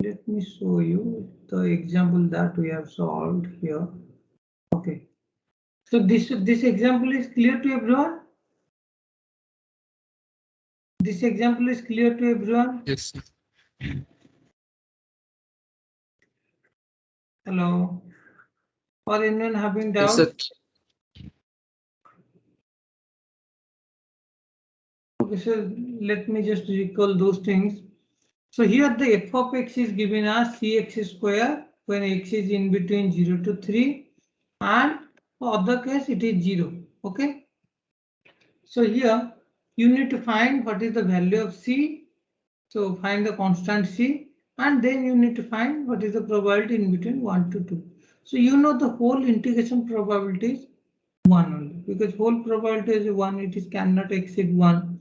let me show you the example that we have solved here. Okay, so this example is clear to everyone. This example is clear to everyone. Yes. Hello. Or anyone having doubts? Yes, Okay, so let me just recall those things. So here the f of x is given as cx square when x is in between 0 to 3, and for other case it is 0. Okay. So here you need to find what is the value of c. So find the constant c, and then you need to find what is the probability in between 1 to 2. So you know the whole integration probability is 1 only, because whole probability is 1, it is cannot exceed 1.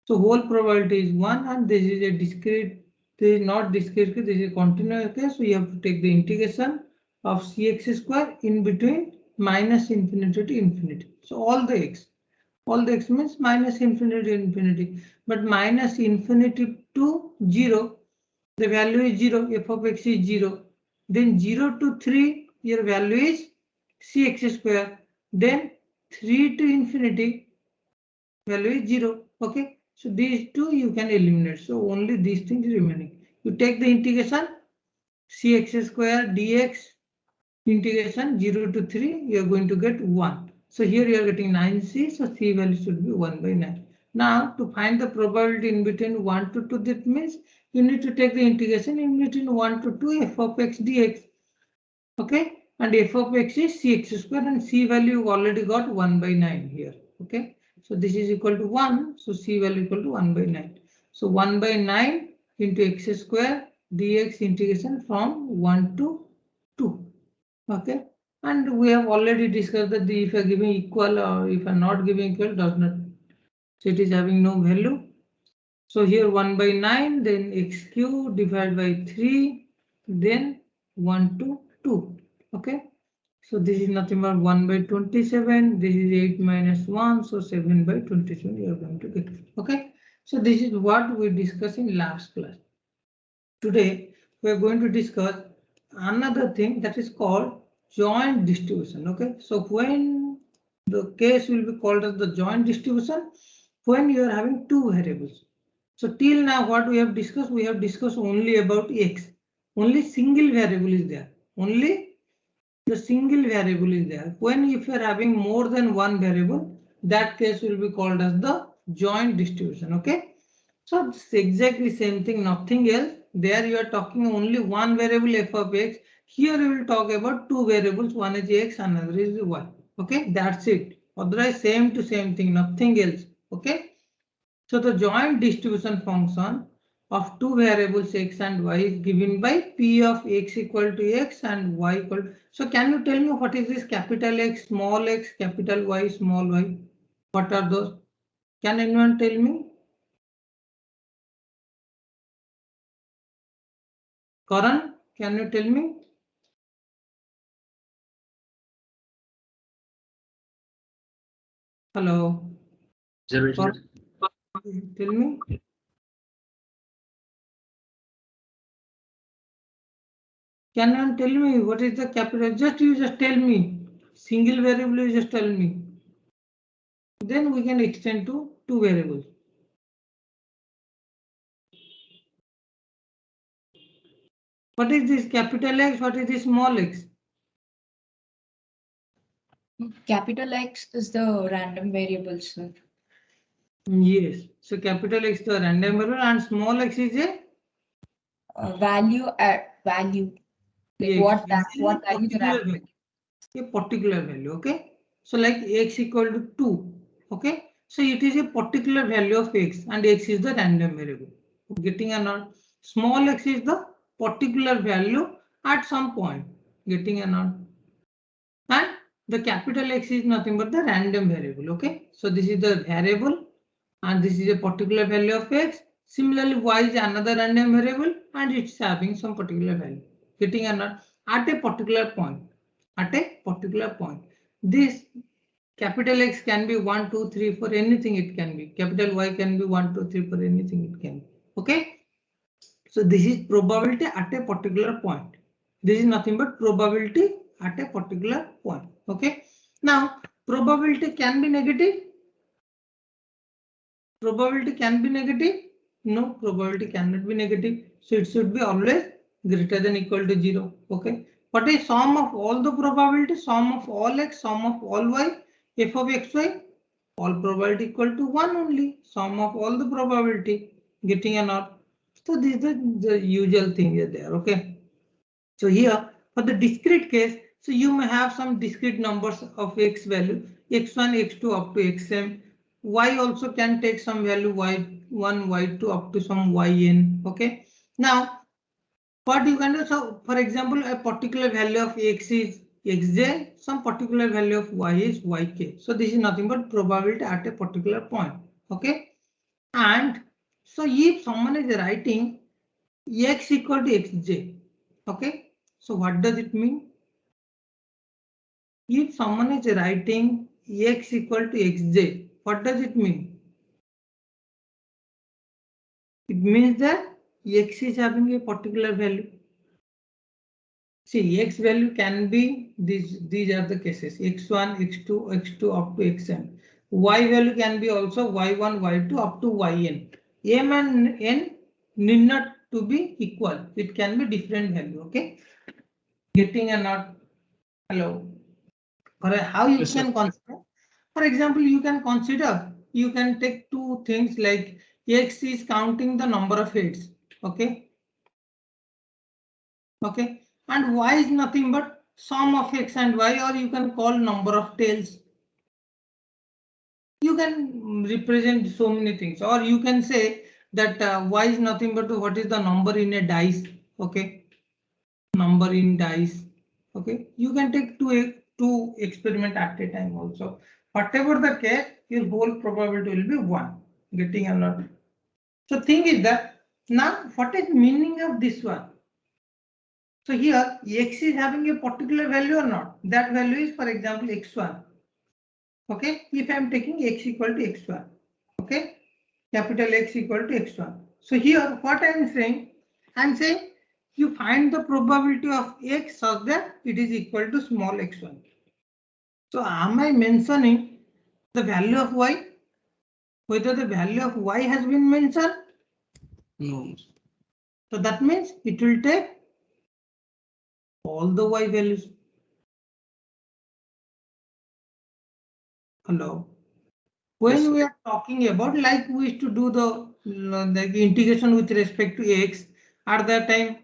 So whole probability is 1, and this is a discrete, this is not discrete, this is a continuous case. So you have to take the integration of cx square in between minus infinity to infinity. So all the x means minus infinity to infinity, but minus infinity to 0, the value is 0, f of x is 0. Then 0 to 3, your value is cx square. Then 3 to infinity, value is 0. Okay, so these two you can eliminate. So only these things remaining. You take the integration cx square dx integration 0 to 3, you are going to get 1. So here you are getting 9c, so c value should be 1 by 9. Now to find the probability in between 1 to 2, that means you need to take the integration in between 1 to 2 f of x dx. Okay, and f of x is cx square, and c value you already got 1 by 9 here. Okay, so this is equal to 1, so c value equal to 1 by 9. So 1 by 9 into x square dx integration from 1 to 2. Okay, and we have already discussed that if you are giving equal or if you are not giving equal, does not, so it is having no value. So here 1 by 9, then x cube divided by 3, then 1 to 2. Okay, so this is nothing but 1 by 27, this is 8 minus 1, so 7 by 27 you are going to get. Okay, so this is what we discussed in last class. Today we are going to discuss another thing that is called joint distribution. Okay, so when the case will be called as the joint distribution, when you are having two variables. So till now what we have discussed only about x. Only single variable is there. Only the single variable is there. When if you are having more than one variable, that case will be called as the joint distribution. Okay, so it's exactly same thing, nothing else. There you are talking only one variable f of x. Here we will talk about two variables, one is x, another is y. Okay, that's it. Otherwise same to same thing, nothing else. Okay, so the joint distribution function of two variables x and y is given by p of x equal to x and y equal to. So can you tell me what is this capital X, small x, capital Y, small y? What are those? Can anyone tell me? Karan, can you tell me? Hello. Karan, tell me. Can you tell me what is the capital? You just tell me. Single variable, you just tell me. Then we can extend to two variables. What is this capital X? What is this small x? Capital X is the random variable, sir. Yes. So capital X is the random variable and small x is a value at value. Like what value the random. A particular value. Okay. So like x equal to 2. Okay. So it is a particular value of x and x is the random variable. Getting a nod. Small x is the particular value at some point. Getting a nod. And the capital X is nothing but the random variable. Okay. So this is the variable and this is a particular value of x. Similarly, y is another random variable and it's having some particular value. Getting a nod at a particular point. At a particular point. This capital X can be 1, 2, 3 for anything it can be. Capital Y can be 1, 2, 3 for anything it can be. Okay. So this is probability at a particular point. This is nothing but probability at a particular point. Okay. Now probability can be negative. Probability can be negative. No, probability cannot be negative. So it should be always greater than equal to 0. Okay. What is sum of all the probability? Sum of all x, sum of all y, f of xy. All probability equal to 1 only. Sum of all the probability. Getting a not. So this is the usual thing is there. Okay. So here for the discrete case, so you may have some discrete numbers of x value, x1, x2 up to xm. Y also can take some value y1, y2 up to some yn. Okay. Now what you can do, so for example, a particular value of x is xj, some particular value of y is yk. So this is nothing but probability at a particular point. Okay. And so if someone is writing x equal to xj, okay, so what does it mean? If someone is writing x equal to xj, what does it mean? It means that x is having a particular value. See, x value can be these are the cases x1, x2, x2 up to xn. Y value can be also y1, y2 up to yn. M and n need not to be equal. It can be different value. Okay, getting a not. Hello. For how you Yes, can consider? For example, you can consider, you can take two things like x is counting the number of heads. Okay. Okay. And y is nothing but sum of x and y, or you can call number of tails. You can represent so many things, or you can say that y is nothing but what is the number in a dice. Okay. Number in dice. Okay. You can take two experiment at a time also. Whatever the case, your whole probability will be 1. Getting or not. So thing is that now what is meaning of this one? So here x is having a particular value or not? That value is, for example, x1. Okay, if I am taking x equal to x1, okay, capital X equal to x1. So here what I am saying you find the probability of x such that it is equal to small x1. So am I mentioning the value of y? Whether the value of y has been mentioned? no. So that means it will take all the y values. Hello. When Yes, we are talking about, like we used to do the integration with respect to x, at that time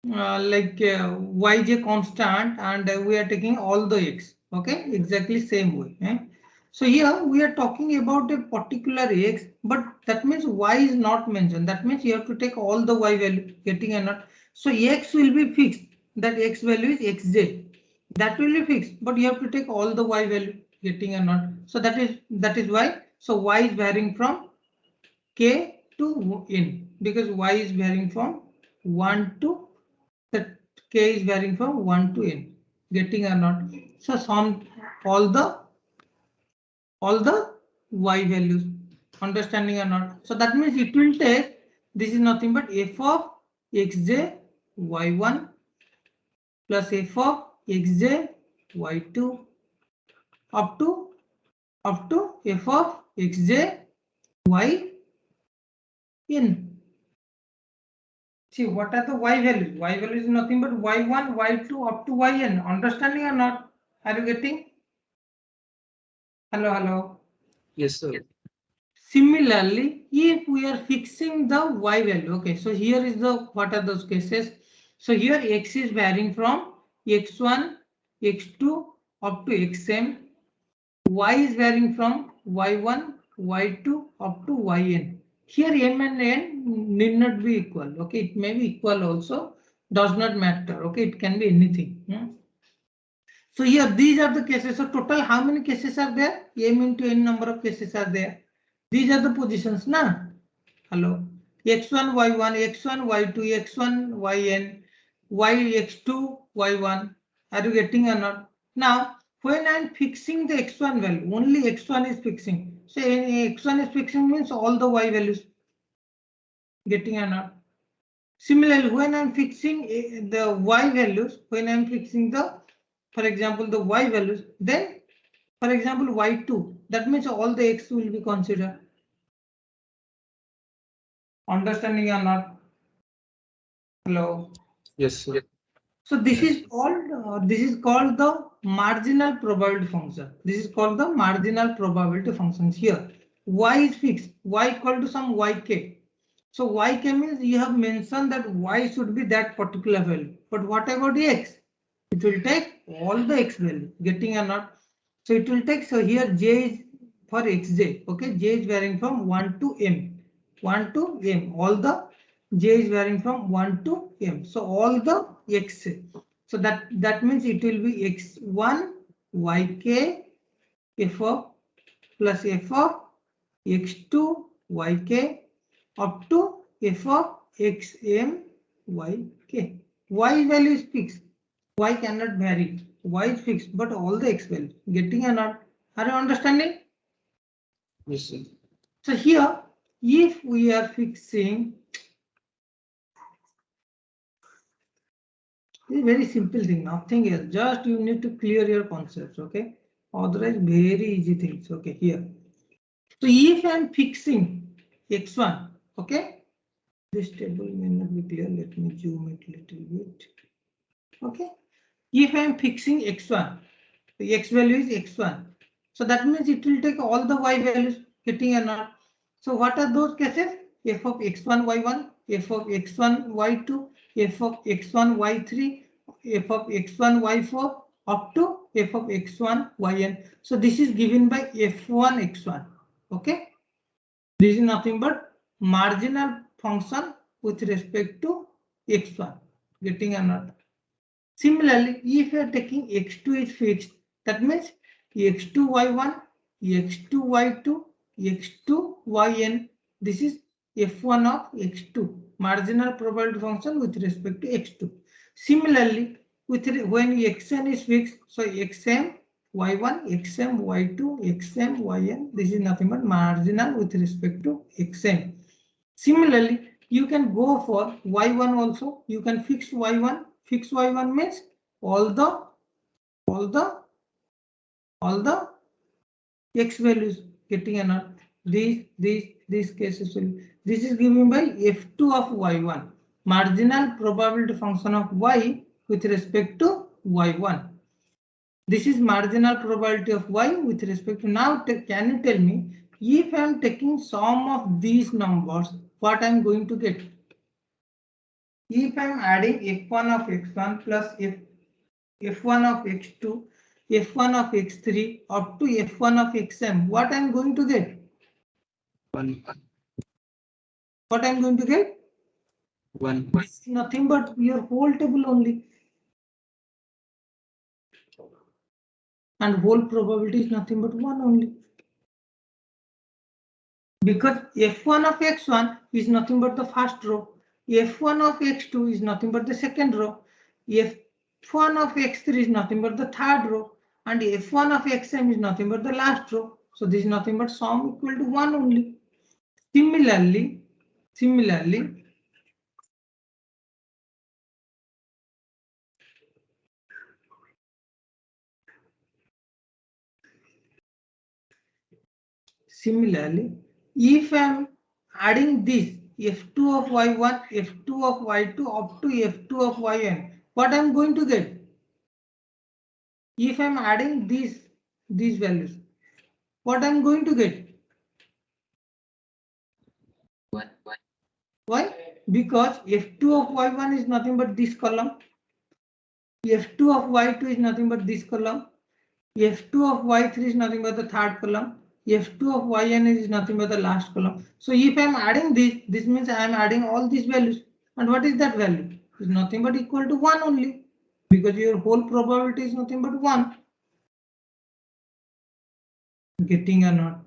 y is a constant and we are taking all the x. Okay, exactly same way. So here we are talking about a particular x, but that means y is not mentioned. That means you have to take all the y value. Getting or not? So x will be fixed. That x value is xj. That will be fixed, but you have to take all the y value. Getting or not? So that is why. So y is varying from k to n, because y is varying from 1 to that k is varying from 1 to n. Getting or not? So sum all the y values. Understanding or not? So that means it will take, this is nothing but f of xj y1 plus f of xj y2 up to f of xj yn. See, what are the y values? Y value is nothing but y1, y2 up to yn. Understanding or not? Are you getting? Hello, hello. yes, sir. Similarly, if we are fixing the y value, okay, so here is the, what are those cases? So here x is varying from x1, x2 up to xm. Y is varying from y1, y2 up to yn. Here m and n need not be equal. Okay, it may be equal also, does not matter. Okay, it can be anything. So here these are the cases. So total how many cases are there? M into n number of cases are there. These are the positions, na? Hello. x1, y1, x1, y2, x1, yn, x2, y1. Are you getting or not? Now, when I'm fixing the x1 value, only x1 is fixing. So x1 is fixing means all the y values. Getting or not? Similarly, when I'm fixing the y values, when I'm fixing the, for example, the y values, then for example y2, that means all the x will be considered. Understanding or not? Hello. Yes, sir. So this is called the marginal probability function. This is called the marginal probability functions. Here y is fixed, y equal to some yk. So yk means you have mentioned that y should be that particular value, but what about the x? It will take all the x value. Getting or not? So it will take, so here j is for xj. Okay, j is varying from 1 to m. 1 to m. All the j is varying from 1 to m. So all the x. So that means it will be x1 yk f of plus f of x2 yk up to f of xm yk. Y value is fixed. Y cannot vary. Y is fixed, but all the x value. Getting or not? Are you understanding? Yes, sir. So here, if we are fixing, it's a very simple thing, nothing else. Just you need to clear your concepts, okay? Otherwise, very easy things. Okay, here. So if I am fixing x1, okay? This table may not be clear. Let me zoom it a little bit. Okay. If I am fixing x1, the x value is x1. So that means it will take all the y values, getting or not. So what are those cases? F of x1 y1, f of x1 y2, f of x1 y3, f of x1 y4 up to f of x1 yn. So this is given by f1 x1. Okay. This is nothing but marginal function with respect to x1. Getting or not? Similarly, if you are taking x2 is fixed, that means x2 y1, x2 y2, x2 yn. This is f1 of x2, marginal probability function with respect to x2. Similarly, when xn is fixed, so xm y1, xm y2, xm yn. This is nothing but marginal with respect to xm. Similarly, you can go for y1 also. You can fix y1. Fix y1 means all the x values, getting another. These cases will. This is given by f2 of y1, marginal probability function of y with respect to y1. This is marginal probability of y with respect to. Now can you tell me, if I am taking sum of these numbers, what I am going to get? If I am adding f1 of x1 plus f1 of x2, f1 of x3 up to f1 of xm, what I am going to get? 1. What I am going to get? 1. This is nothing but your whole table only. And whole probability is nothing but 1 only. Because f1 of x1 is nothing but the first row. F1 of x2 is nothing but the second row. F1 of x3 is nothing but the third row. And f1 of xm is nothing but the last row. So this is nothing but sum equal to 1 only. Similarly, if I am adding this f2 of y1, f2 of y2 up to f2 of yn, what I am going to get? If I am adding these values, what I am going to get? 1. Why? Because f2 of y1 is nothing but this column, f2 of y2 is nothing but this column, f2 of y3 is nothing but the third column, f2 of yn is nothing but the last column. So if I am adding this means I am adding all these values. And what is that value? Is nothing but equal to 1 only, because your whole probability is nothing but 1. Getting or not?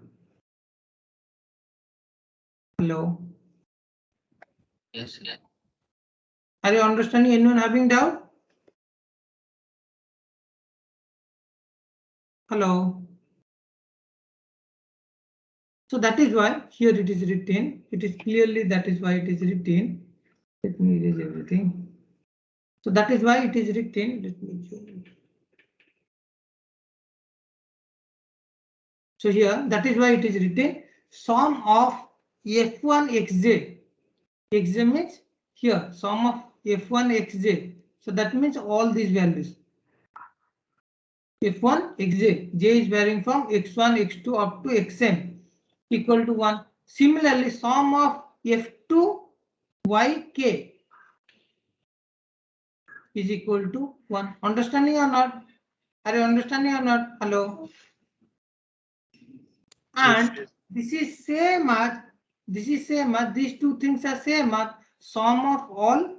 Hello? Yes, sir. Are you understanding? Anyone having doubt? Hello? So that is why here it is written. It is clearly, that is why it is written. Let me erase everything. So that is why it is written. Let me zoom in. So here, that is why it is written sum of f1 xj. Xj means here sum of f1 xj. So that means all these values. f1 xj, j is varying from x1, x2 up to xn equal to 1. Similarly, sum of f2 yk is equal to 1. Understanding or not? Are you understanding or not? Hello. And Yes. this is same as these two things are same as sum of all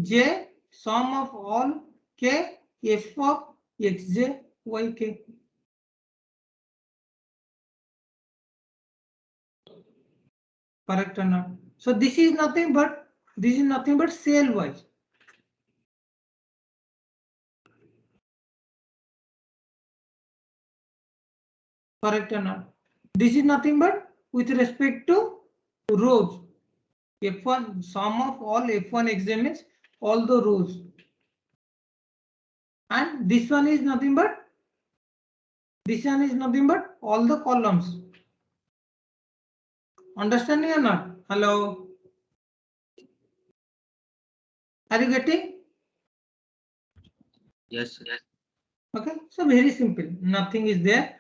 j, sum of all k, f of xj yk. Correct or not? So this is nothing but cell wise. Correct or not? This is nothing but with respect to rows. F1 sum of all f1 xj means all the rows, and this one is nothing but all the columns. Understanding or not? Hello. Are you getting? Yes. Yes. Okay, so very simple, nothing is there.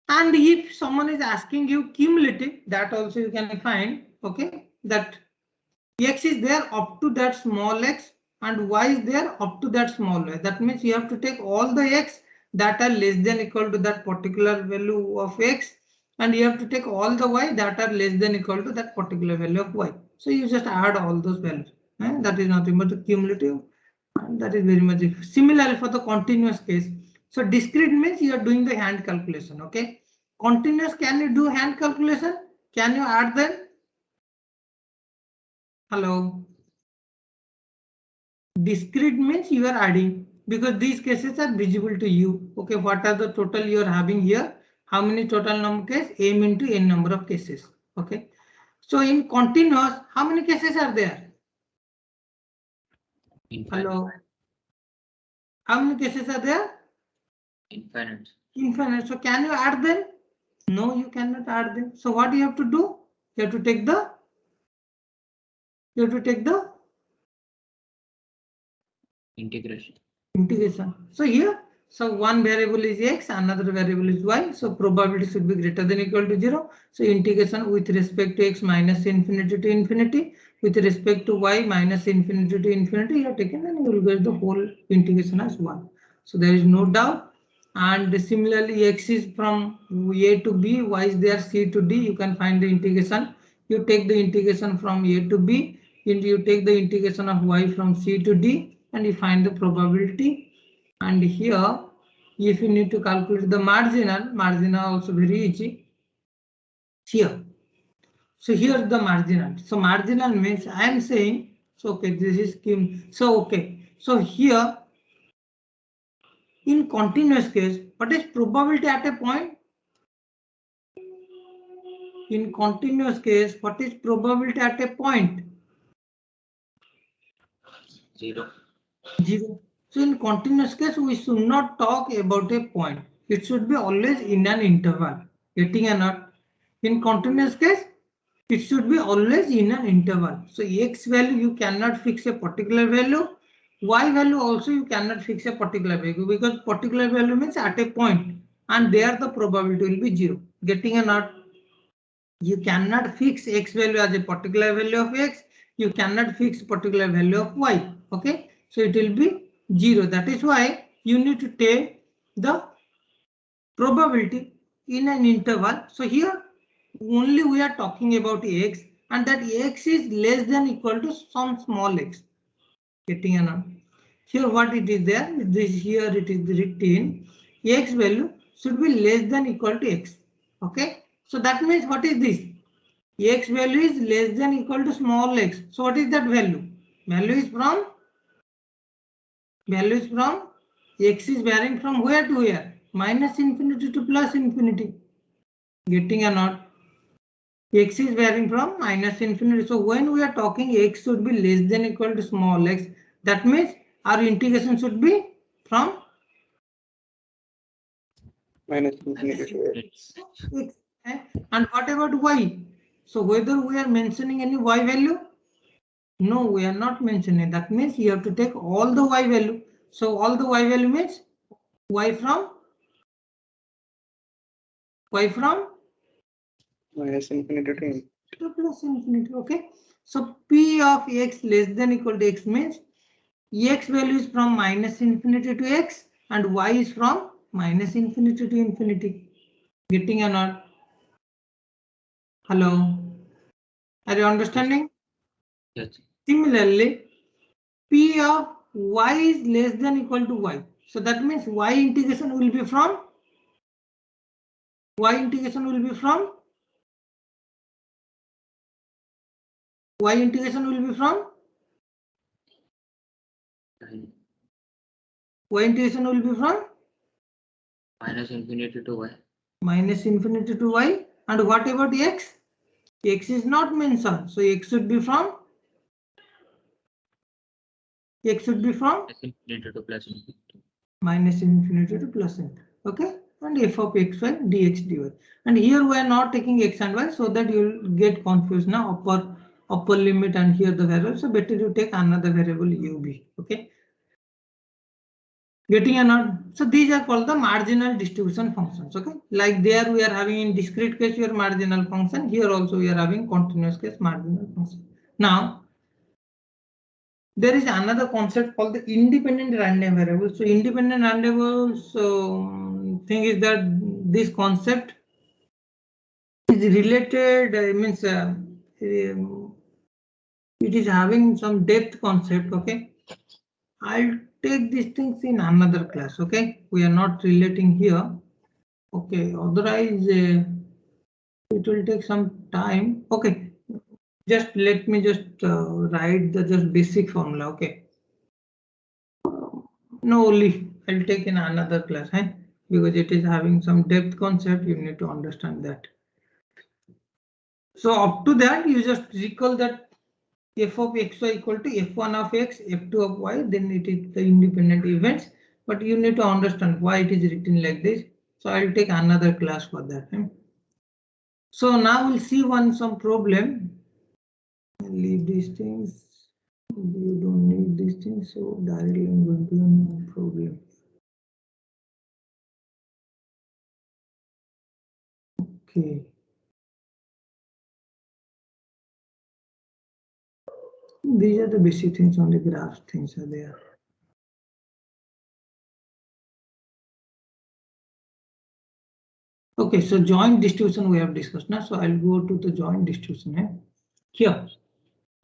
And if someone is asking you cumulative, that also you can find, okay, that x is there up to that small x and y is there up to that small y. That means you have to take all the x that are less than equal to that particular value of x, and you have to take all the y that are less than equal to that particular value of y. So you just add all those values. That is nothing but the cumulative, and that is very much similar for the continuous case. So discrete means you are doing the hand calculation. Okay, continuous, can you do hand calculation? Can you add them? Hello. Discrete means you are adding, because these cases are visible to you. Okay, what are the total you are having here? How many total number cases? M into n number of cases. Okay, so in continuous, how many cases are there? Infinite. Hello, how many cases are there? Infinite. Infinite. So can you add them? No, you cannot add them. So what you have to do? You have to take the Integration. So here, so one variable is x, another variable is y. So probability should be greater than equal to 0. So integration with respect to x minus infinity to infinity, with respect to y minus infinity to infinity, you are taken, and you will get the whole integration as 1. So there is no doubt. And similarly, x is from a to b, y is there c to d. You can find the integration. You take the integration from a to b, and you take the integration of y from c to d, and you find the probability. And here, if you need to calculate the marginal also very easy. Here, so here the marginal. So marginal means I am saying, so okay, this is Kim. So okay, so here in continuous case, what is probability at a point? In continuous case, what is probability at a point? 0. 0. So in continuous case, we should not talk about a point. It should be always in an interval. Getting or not? In continuous case, it should be always in an interval. So x value you cannot fix a particular value. Y value also you cannot fix a particular value, because particular value means at a point, and there the probability will be 0. Getting or not? You cannot fix x value as a particular value of x. You cannot fix particular value of y. Okay, so it will be 0. That is why you need to take the probability in an interval. So here only we are talking about x, and that x is less than equal to some small x. Getting enough? Here what it is there? This here it is written x value should be less than equal to x. Okay, so that means what is this? X value is less than equal to small x. So what is that value? Value is from x is varying from where to where? Minus infinity to plus infinity. Getting or not? X is varying from minus infinity. So when we are talking x should be less than equal to small x, that means our integration should be from minus infinity to x. x. And what about y? So whether we are mentioning any y value? No, we are not mentioning. That means you have to take all the y value. So all the y value means y from Minus infinity to infinity. to plus infinity. Okay. So p of x less than equal to x means x value is from minus infinity to x and y is from minus infinity to infinity. Getting or not? Hello? Are you understanding? Yes. Similarly, p of y is less than equal to y. So that means y integration will be from y integration will be from y integration will be from And y integration will be from minus infinity to y. minus infinity to y. And what about x? X is not mentioned, so x should be from Minus infinity to plus infinity. minus infinity to plus infinity. Okay, and f of xy dx dy. And here we are not taking x and y, so that you will get confused now. Upper limit and here the variable. So better you take another variable ub. Okay. Getting or not? So these are called the marginal distribution functions. Okay, like there we are having in discrete case your marginal function. Here also we are having continuous case marginal function. Now there is another concept called the independent random variable. So independent random variables thing is that this concept is related. Means it is having some depth concept. Okay. I'll take these things in another class. Okay, we are not relating here. Okay, otherwise it will take some time. Okay, just let me just write the just basic formula. Okay, no, only I'll take in another class, because it is having some depth concept. You need to understand that. So up to that, you just recall that f of xy equal to f1 of x, f2 of y, then it is the independent events. But you need to understand why it is written like this. So I'll take another class for that. So now we'll see some problem. I'll leave these things. You don't need these things, so directly I'm going to no problem. Okay. These are the basic things on the graph. Things are there. Okay, so joint distribution we have discussed now. So I'll go to the joint distribution here.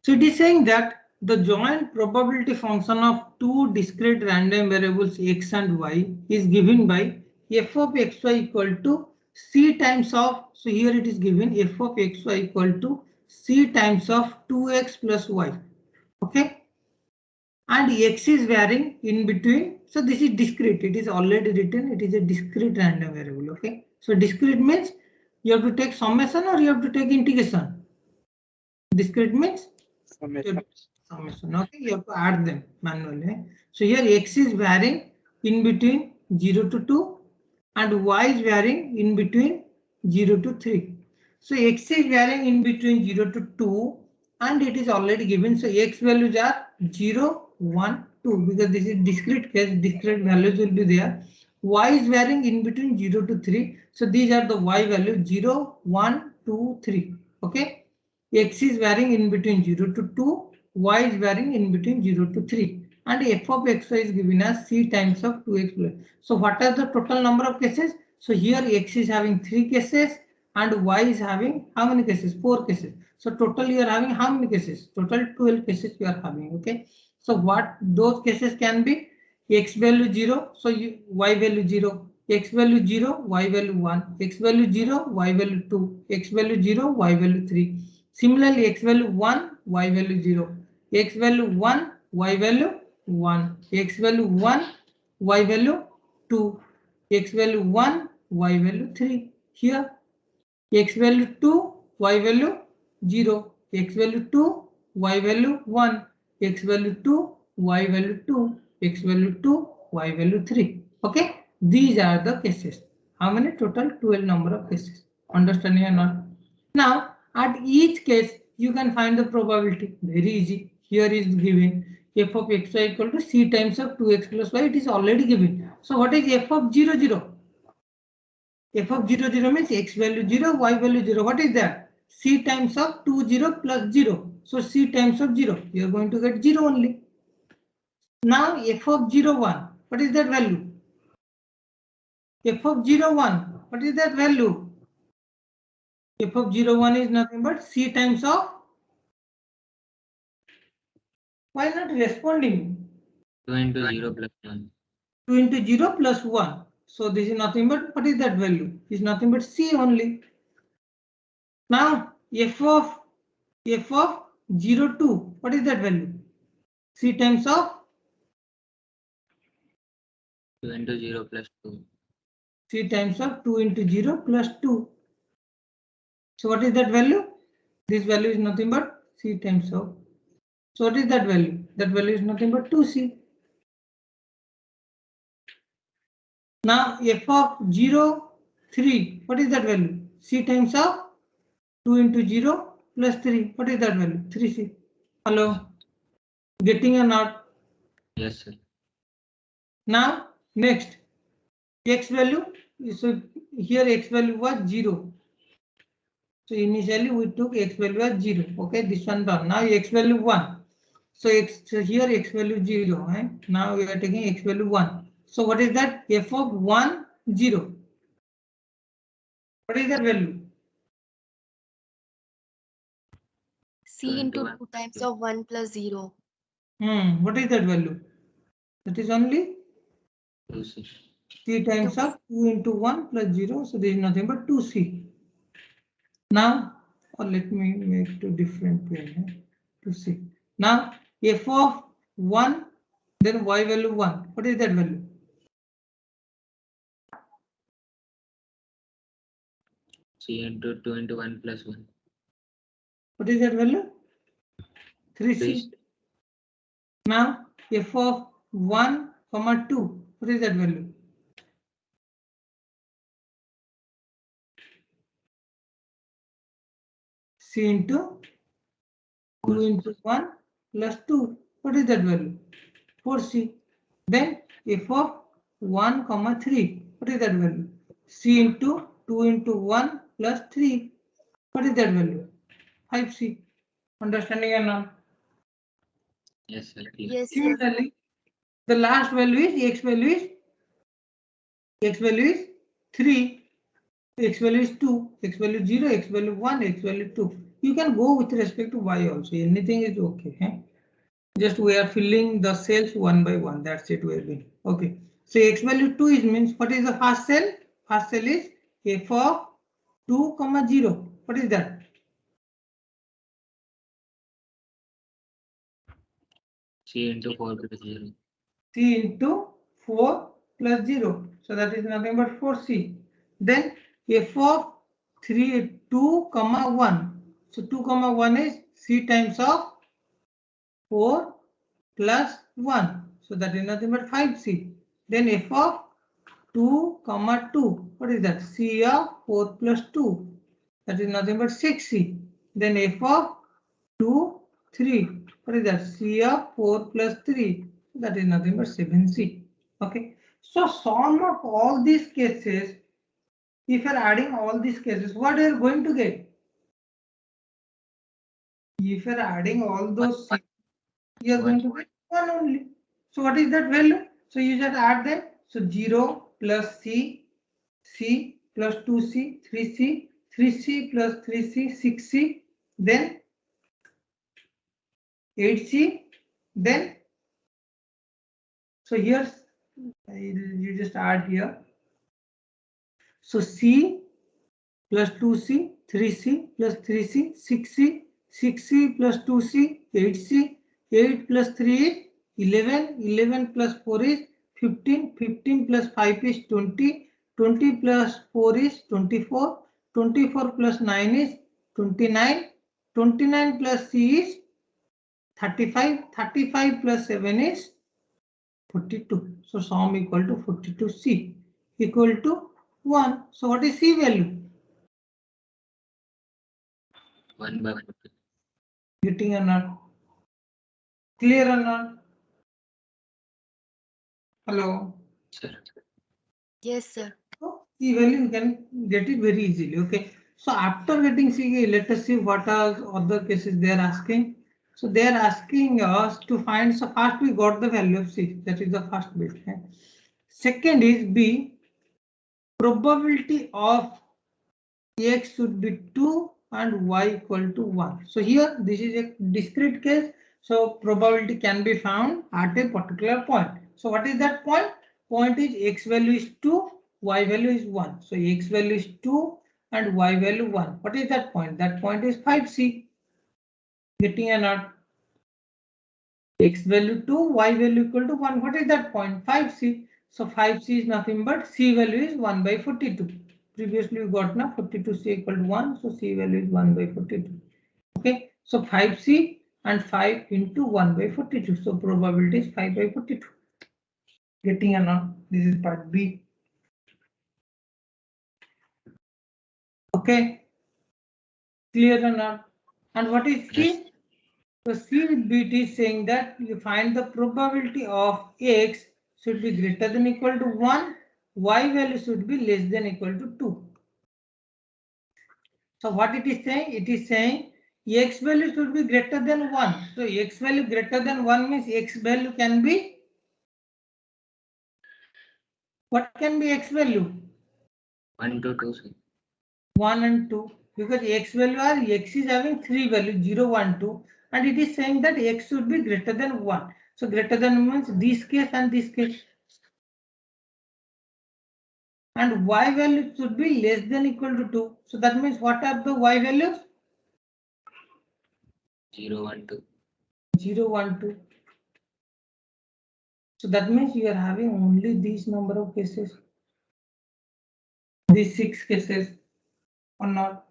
So it is saying that the joint probability function of two discrete random variables x and y is given by f of xy equal to c times of, so here it is given f of xy equal to c times of 2x plus y. Okay, and x is varying in between. So this is discrete. It is already written. It is a discrete random variable. Okay, so discrete means you have to take summation or you have to take integration. Discrete means summation. Okay, you have to add them manually. So here x is varying in between 0 to 2 and y is varying in between 0 to 3. So x is varying in between 0 to 2 and it is already given. So x values are 0, 1, 2 because this is discrete case, discrete values will be there. Y is varying in between 0 to 3. So these are the y values 0, 1, 2, 3. Okay. X is varying in between 0 to 2, y is varying in between 0 to 3 and f of xy is given as c times of 2x plus. So what are the total number of cases? So here x is having 3 cases and y is having how many cases? 4 cases. So total you are having how many cases? Total 12 cases you are having. Okay. So what those cases can be? X value 0, so y value 0, x value 0, y value 1, x value 0, y value 2, x value 0, y value 3. Similarly, x value 1, y value 0, x value 1, y value 1, x value 1, y value 2, x value 1, y value 3. Here, x value 2, y value 0, x value 2, y value 1, x value 2, y value 2, x value 2, y value 3. Okay, these are the cases. How many? Total 12 number of cases. Understanding or not? Now at each case you can find the probability. Very easy. Here is given f of xy equal to c times of 2x plus y. It is already given. So what is f of 0 0? F of 0 0 means x value 0, y value 0. What is that? C times of 2 0 plus 0. So c times of 0. You are going to get 0 only. Now f of 0 1. What is that value? F of 0 1. What is that value? F of 0 1 is nothing but c times of. Why not responding? 2 into 0 plus 1. 2 into 0 plus 1. So this is nothing but, what is that value? Is nothing but c only. Now f of 0 2. What is that value? C times of 2 into 0 plus 2. C times of 2 into 0 plus 2. So what is that value? This value is nothing but C times of. So what is that value? That value is nothing but 2C. Now f of 0 3. What is that value? C times of 2 into 0 plus 3. What is that value? 3C. Hello? Getting or not? Yes, sir. Now next x value. So here x value was 0. So initially we took x value as 0. Okay, this one done. Now x value 1. So here x value 0. Right? Now we are taking x value 1. So what is that? F of 1 0. What is that value? C into 2 times of 1 plus 0. What is that value? That is only 2C. c times of 2 into 1 plus 0. So there is nothing but 2c. Now, or let me make two different pen. 2c. Now f of 1, then y value 1. What is that value? C into 2 into 1 plus 1. What is that value? 3c. 3C. Now f of 1 comma 2. What is that value? C into 2 into 1 plus 2. What is that value? 4c. Then f of 1 comma 3. What is that value? C into 2 into 1 plus 3. What is that value? 5c. Understanding or not? Yes, sir. Clear. Yes, sir. Similarly, the last value is x value is 3, x value is 2, x value 0, x value 1, x value 2. You can go with respect to y also. Anything is okay. Eh? Just we are filling the cells one by one. That's it. We are doing. Okay. So x value 2 is means what is the first cell? First cell is f of 2 comma 0. What is that? C into 4 plus 0. C into 4 plus 0. So that is nothing but 4c. Then f of 2 comma 1. So 2 comma 1 is c times of 4 plus 1. So that is nothing but 5c. Then f of 2 comma 2. What is that? C of 4 plus 2. That is nothing but 6c. Then f of 2 3. What is that? C of 4 plus 3. That is nothing but 7c. Okay. So sum of all these cases, if you are adding all these cases, what are you going to get? If you are adding all those, you are going to get 1 only. So what is that value? So you just add them. So 0 plus c, c plus 2c, 3c, 3c plus 3c, 6c, then 8c, then so here you just add here. So c plus 2c, 3c plus 3c, 6c, 6c plus 2c, 8c, 8 plus 3 is 11, 11 plus 4 is 15, 15 plus 5 is 20, 20 plus 4 is 24, 24 plus 9 is 29. 29 plus C is 35. 35 plus 7 is 42. So sum equal to 42C equal to 1. So what is C value? 1 by 50. Getting or not? Clear or not? Hello? Sir. Yes, sir. So C value you can get it very easily. Okay. So after getting C, let us see what are other cases they are asking. So they are asking us to find. So first we got the value of C. That is the first bit. Okay? Second is B. Probability of X should be 2 and Y equal to 1. So here this is a discrete case. So probability can be found at a particular point. So what is that point? Point is X value is 2, Y value is 1. So X value is 2 and Y value 1. What is that point? That point is 5C. Getting a not? X value 2, Y value equal to 1. What is that point? 5C. So 5C is nothing but C value is 1 by 42. Previously we got now 42C equal to 1. So C value is 1 by 42. Okay. So 5C and 5 into 1 by 42. So probability is 5 by 42. Getting or not? This is part B. Okay. Clear or not? And what is C? Yes. So C bit is saying that you find the probability of X should be greater than equal to 1, Y value should be less than equal to 2. So what it is saying? It is saying X value should be greater than 1. So X value greater than 1 means X value can be, what can be X value? 1 to 2, sir. 1 and 2, because X value are, X is having 3 values 0, 1, 2, and it is saying that X should be greater than 1. So greater than means this case and this case. And Y value should be less than equal to 2. So that means what are the Y values? 0, 1, 2. 0, 1, 2. So that means you are having only these number of cases. These 6 cases or not?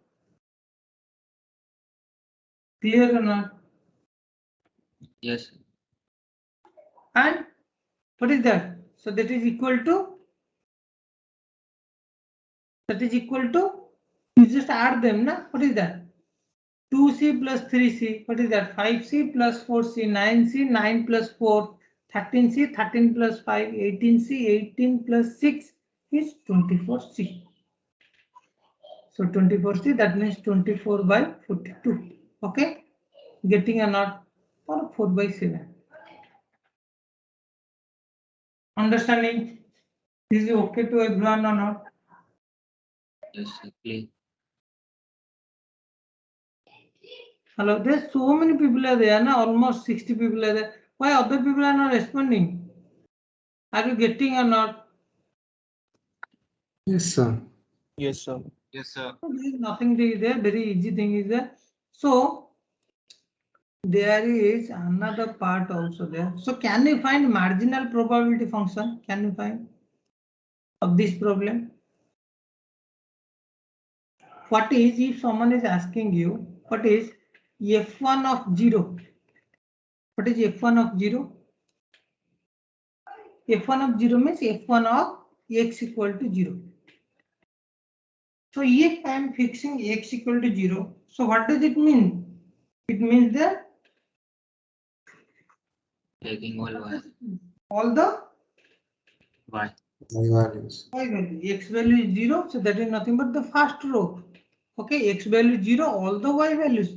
Clear or not? Yes, sir. And what is that? So that is equal to, you just add them, na? What is that? 2C plus 3C, what is that? 5C plus 4C, 9C, 9 plus 4, 13C, 13 plus 5, 18C, 18 plus 6 is 24C. So 24C, that means 24 by 42. Okay, getting a not, or 4 by 7. Understanding? Is it okay to everyone or not? Yes, sir. Clear. Hello, there's so many people are there, na? Almost 60 people are there. Why other people are not responding? Are you getting or not? Yes, sir. Yes, sir. Yes, sir. There is nothing there, very easy thing is there. So there is another part also there. So can you find marginal probability function? Can you find of this problem? What is, if someone is asking you, what is f1 of 0? What is f1 of 0? f1 of 0 means f1 of x equal to 0. So if I am fixing x equal to 0, so what does it mean? It means that Taking all Y. all the Y. My values. y value, x value is 0, so that is nothing but the first row. Okay, x value is 0, all the y values.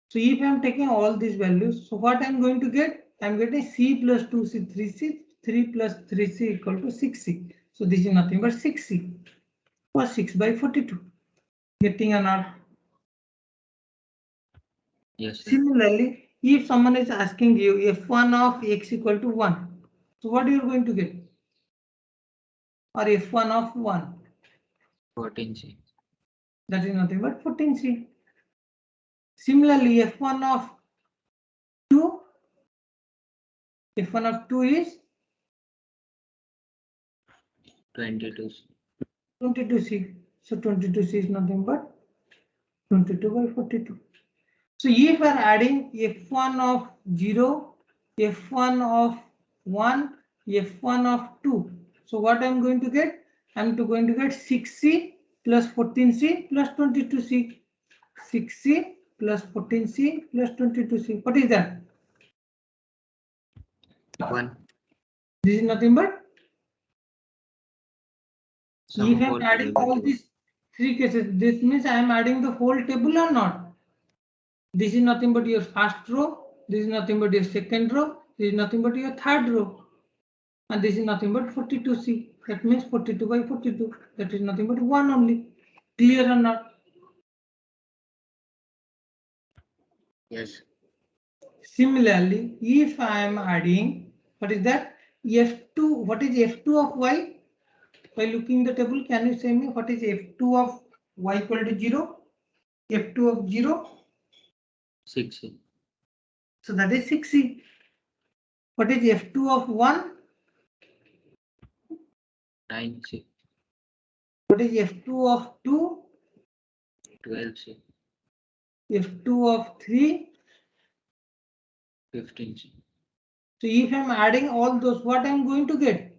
So if I am taking all these values, so what I am going to get? I am getting c plus 2c, 3c, 3 plus 3c equal to 6c. So this is nothing but 6c or 6 by 42. Getting an R. Yes, sir. Similarly, if someone is asking you f1 of x equal to 1, so what are you going to get? Or f1 of 1? 14C. That is nothing but 14c. Similarly, f1 of 2, f1 of 2 is 22C. 22c. So 22c is nothing but 22 by 42. So if we are adding f1 of 0, f1 of 1, f1 of 2. So what I am going to get? I am going to get 6c plus 14c plus 22c. 6c plus 14c plus 22c. What is that? 1. This is nothing but. Sum If of I am all adding table. all these three cases, this means I am adding the whole table or not? This is nothing but your first row. This is nothing but your second row. This is nothing but your third row. And this is nothing but 42c. That means 42 by 42. That is nothing but 1 only. Clear or not? Yes. Similarly, if I am adding, what is that? F2, what is F2 of y? By looking the table, can you say me what is F2 of y equal to 0? F2 of 0? 6c. So that is 6c. What is F2 of 1? 9c. What is F2 of 2? 12c. F2 of 3? 15c. So if I am adding all those, what I am going to get?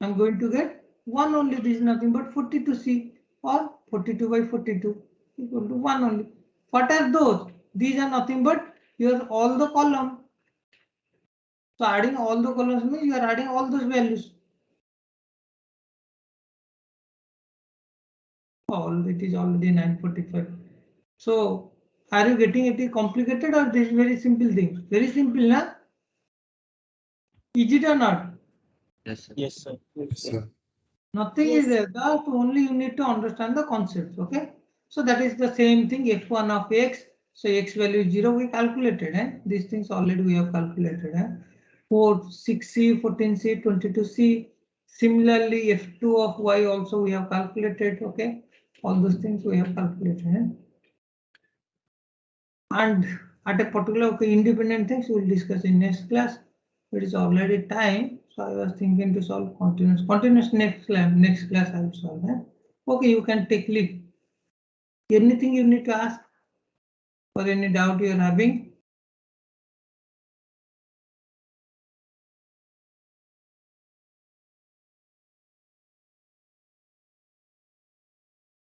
I am going to get 1 only. This is nothing but 42c or 42 by 42 equal to 1 only. What are those? These are nothing but your all the column. So adding all the columns means you are adding all those values. All it is already 945. So are you getting it complicated or this very simple thing? Very simple, na? Is it or not? Yes, sir. Yes, sir. Yes, sir. Nothing Yes. is there. That only you need to understand the concepts. Okay. So that is the same thing. F1 of x. So x value is 0. We calculated. These things already we have calculated. 4, 6c, 14c, 22c. Similarly, f2 of y also we have calculated. Okay. All those things we have calculated. And at a particular independent things we will discuss in next class. It is already time, so I was thinking to solve continuous next class I will solve. Okay, you can take leave. Anything you need to ask or any doubt you are having?